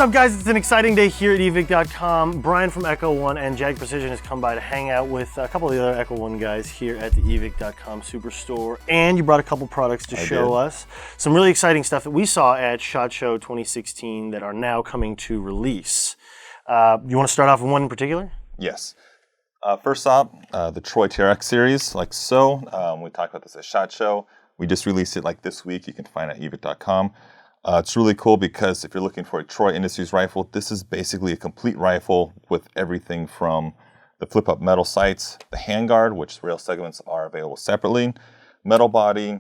up, guys? It's an exciting day here at Evike.com. Brian from Echo1 and Jag Precision has come by to hang out with a couple of the other Echo1 guys here at the Evike.com Superstore. And you brought a couple products to show us. Some really exciting stuff that we saw at SHOT Show 2016 that are now coming to release. You want to start off with one in particular? Yes. First off, the Troy TRX series, like so. We talked about this at SHOT Show. We just released it like this week. You can find it at Evike.com. It's really cool because if you're looking for a Troy Industries rifle, this is basically a complete rifle with everything from the flip-up metal sights, the handguard, which rail segments are available separately, metal body,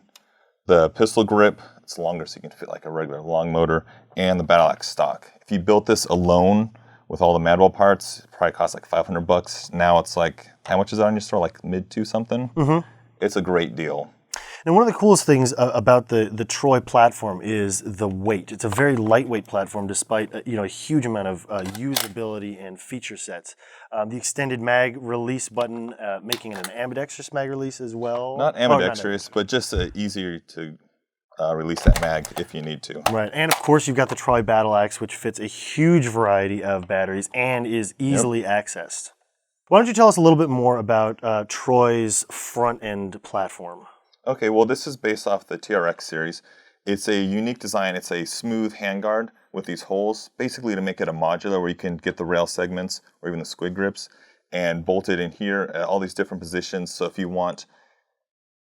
the pistol grip, it's longer so you can fit like a regular long motor, and the battle axe stock. If you built this alone with all the Madwell parts, it probably cost like $500. Now it's like, how much is it on your store? Like mid-2 something? Mm-hmm. It's a great deal. And one of the coolest things about the Troy platform is the weight. It's a very lightweight platform despite a huge amount of usability and feature sets. The extended mag release button, making it an ambidextrous mag release as well. Not ambidextrous, but just easier to release that mag if you need to. Right, and of course you've got the Troy Battle Axe, which fits a huge variety of batteries and is easily accessed. Why don't you tell us a little bit more about Troy's front end platform? Okay, well, this is based off the TRX series. It's a unique design. It's a smooth handguard with these holes, basically to make it a modular where you can get the rail segments or even the squid grips and bolt it in here at all these different positions. So if you want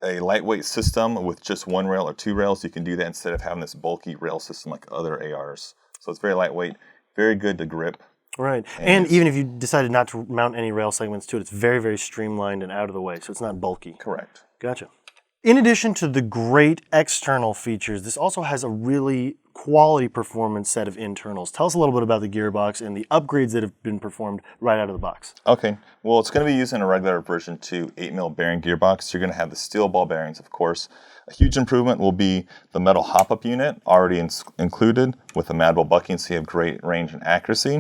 a lightweight system with just one rail or two rails, you can do that instead of having this bulky rail system like other ARs. So it's very lightweight, very good to grip. Right, and even if you decided not to mount any rail segments to it, it's very, very streamlined and out of the way, so it's not bulky. Correct. Gotcha. In addition to the great external features, this also has a really quality performance set of internals. Tell us a little bit about the gearbox and the upgrades that have been performed right out of the box. Okay, well, it's going to be using a regular version 2 8mm bearing gearbox. You're going to have the steel ball bearings, of course. A huge improvement will be the metal hop-up unit, already included with the Madwell bucking, so you have great range and accuracy.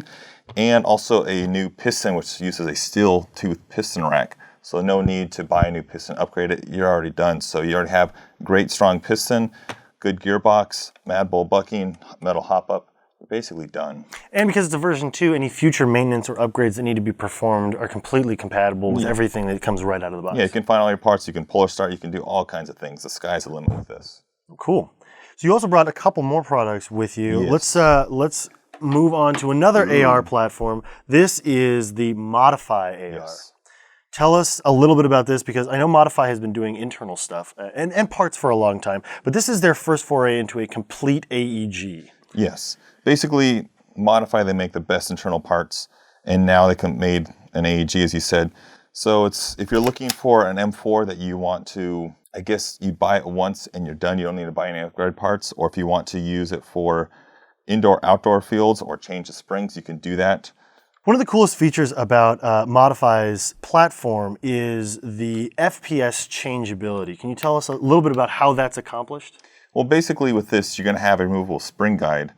And also a new piston, which uses a steel tooth piston rack. So no need to buy a new piston, upgrade it, you're already done. So you already have great strong piston, good gearbox, Madwell bucking, metal hop-up, you're basically done. And because it's a version 2, any future maintenance or upgrades that need to be performed are completely compatible with everything that comes right out of the box. Yeah, you can find all your parts, you can pull or start, you can do all kinds of things. The sky's the limit with this. Cool. So you also brought a couple more products with you. Yes. Let's move on to another AR platform. This is the Modify AR. Yes. Tell us a little bit about this, because I know Modify has been doing internal stuff and parts for a long time, but this is their first foray into a complete AEG. Yes. Basically, Modify, they make the best internal parts, and now they made an AEG, as you said. So it's if you're looking for an M4 that you want to, I guess you buy it once and you're done, you don't need to buy any upgrade parts, or if you want to use it for indoor-outdoor fields or change the springs, you can do that. One of the coolest features about Modify's platform is the FPS changeability. Can you tell us a little bit about how that's accomplished? Well, basically with this, you're going to have a removable spring guide,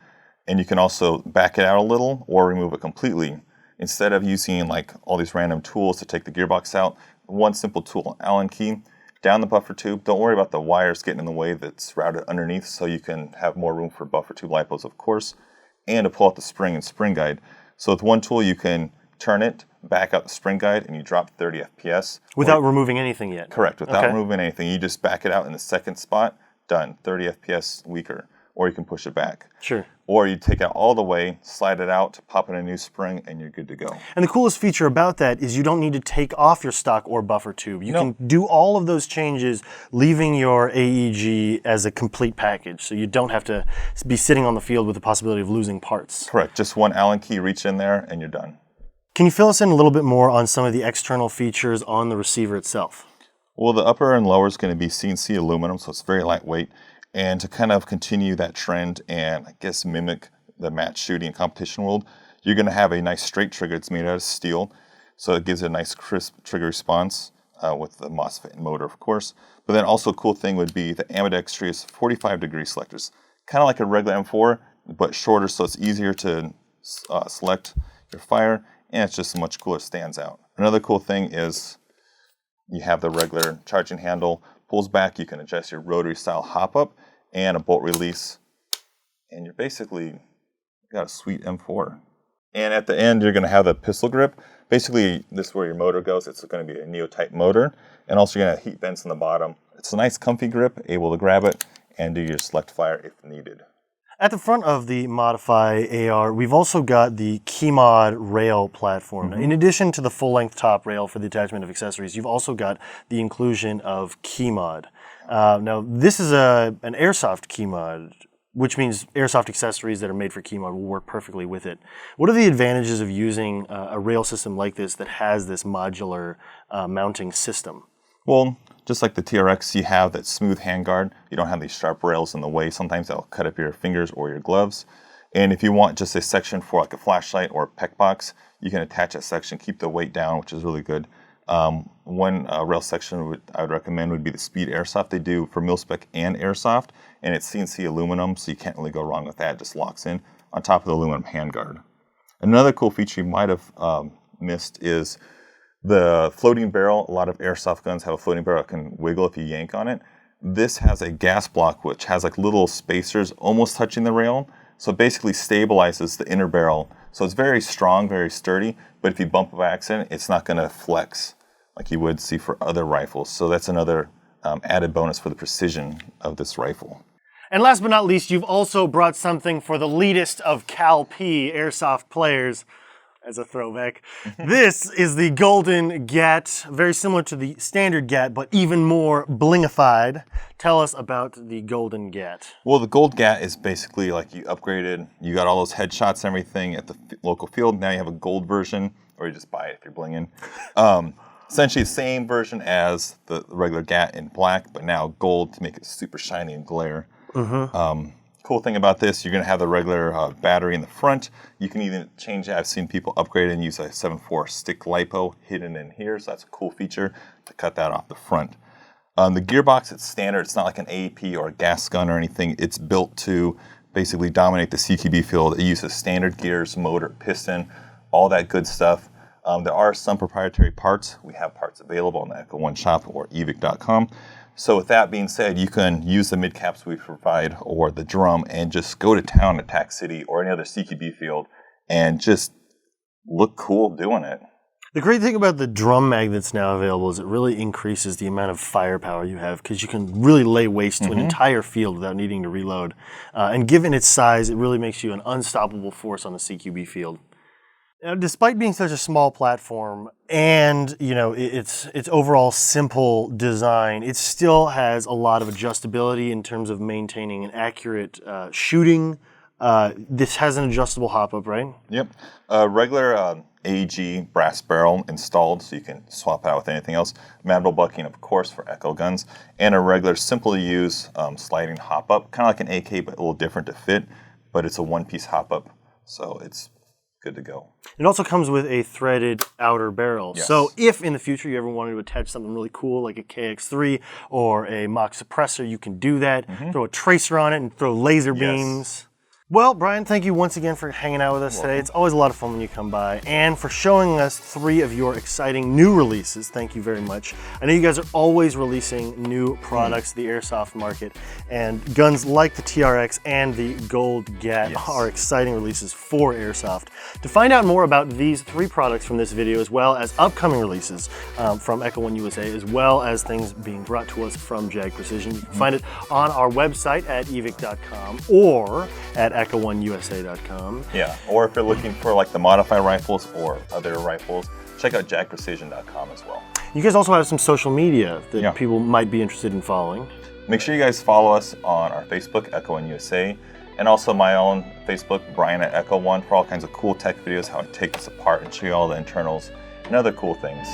and you can also back it out a little or remove it completely. Instead of using like all these random tools to take the gearbox out, one simple tool, Allen key, down the buffer tube. Don't worry about the wires getting in the way that's routed underneath, so you can have more room for buffer tube lipos, of course, and to pull out the spring and spring guide. So with one tool, you can turn it, back out the spring guide, and you drop 30 FPS. Without removing anything yet? Correct, without removing anything. You just back it out in the second spot, done, 30 FPS weaker. Or you can push it back. Sure. Or you take it out all the way, slide it out, pop in a new spring, and you're good to go. And the coolest feature about that is you don't need to take off your stock or buffer tube. You can do all of those changes, leaving your AEG as a complete package. So you don't have to be sitting on the field with the possibility of losing parts. Correct. Just one Allen key, reach in there, and you're done. Can you fill us in a little bit more on some of the external features on the receiver itself? Well, the upper and lower is going to be CNC aluminum, so it's very lightweight. And to kind of continue that trend and, I guess, mimic the match shooting and competition world, you're going to have a nice straight trigger. It's made out of steel, so it gives it a nice crisp trigger response with the MOSFET and motor, of course. But then also a cool thing would be the ambidextrous 45-degree selectors. Kind of like a regular M4, but shorter, so it's easier to select your fire, and it's just much cooler, stands out. Another cool thing is you have the regular charging handle, pulls back, you can adjust your rotary style hop up and a bolt release, and you're basically got a sweet M4. And at the end, you're going to have the pistol grip. Basically, this is where your motor goes. It's going to be a Neo-type motor. And also, you're going to have heat vents on the bottom. It's a nice, comfy grip, able to grab it and do your select fire if needed. At the front of the Modify AR, we've also got the KeyMod rail platform. Now, in addition to the full-length top rail for the attachment of accessories, you've also got the inclusion of KeyMod. Now, this is an Airsoft KeyMod, which means Airsoft accessories that are made for KeyMod will work perfectly with it. What are the advantages of using a rail system like this that has this modular mounting system? Well, just like the TRX, you have that smooth handguard. You don't have these sharp rails in the way. Sometimes that'll cut up your fingers or your gloves. And if you want just a section for like a flashlight or a PEC box, you can attach that section, keep the weight down, which is really good. One rail section I would recommend would be the Speed Airsoft. They do for mil-spec and Airsoft, and it's CNC aluminum, so you can't really go wrong with that. It just locks in on top of the aluminum handguard. Another cool feature you might have missed is the floating barrel. A lot of Airsoft guns have a floating barrel that can wiggle if you yank on it. This has a gas block which has like little spacers almost touching the rail, so it basically stabilizes the inner barrel. So it's very strong, very sturdy, but if you bump by accident, it's not going to flex like you would see for other rifles. So that's another added bonus for the precision of this rifle. And last but not least, you've also brought something for the elitist of Cal P Airsoft players. As a throwback. This is the Golden GAT, very similar to the standard GAT, but even more blingified. Tell us about the Golden GAT. Well, the Gold GAT is basically like you upgraded, you got all those headshots and everything at the local field. Now you have a gold version, or you just buy it if you're blinging. Essentially the same version as the regular GAT in black, but now gold to make it super shiny and glare. Cool thing about this, you're going to have the regular battery in the front. You can even change it. I've seen people upgrade and use a 7.4 stick LiPo hidden in here, so that's a cool feature to cut that off the front. The gearbox, it's standard. It's not like an AEP or a gas gun or anything. It's built to basically dominate the CQB field. It uses standard gears, motor, piston, all that good stuff. There are some proprietary parts. We have parts available on the Echo One shop or Evike.com. So with that being said, you can use the mid-caps we provide or the drum and just go to town at Tac City or any other CQB field and just look cool doing it. The great thing about the drum magnets now available is it really increases the amount of firepower you have because you can really lay waste to an entire field without needing to reload. And given its size, it really makes you an unstoppable force on the CQB field. Now, despite being such a small platform and its overall simple design, it still has a lot of adjustability in terms of maintaining an accurate shooting. This has an adjustable hop-up, right? Yep. Regular AEG brass barrel installed, so you can swap out with anything else. Mandible bucking, of course, for Echo guns, and a regular, simple to use sliding hop-up, kind of like an AK, but a little different to fit. But it's a one-piece hop-up, so it's good to go. It also comes with a threaded outer barrel. Yes. So if in the future you ever wanted to attach something really cool like a KX3 or a Mach suppressor, you can do that. Throw a tracer on it and throw laser beams. Well, Brian, thank you once again for hanging out with us today. It's always a lot of fun when you come by, and for showing us 3 of your exciting new releases. Thank you very much. I know you guys are always releasing new products to the Airsoft market, and guns like the TRX and the Gold GAT are exciting releases for Airsoft. To find out more about these 3 products from this video, as well as upcoming releases from Echo One USA, as well as things being brought to us from Jag Precision, you can find it on our website at Evike.com or at EchoOneUSA.com. Yeah, or if you're looking for like the Modify rifles or other rifles, check out JagPrecision.com as well. You guys also have some social media that people might be interested in following. Make sure you guys follow us on our Facebook, Echo One USA, and also my own Facebook, Brian at Echo One, for all kinds of cool tech videos, how I take this apart and show you all the internals and other cool things.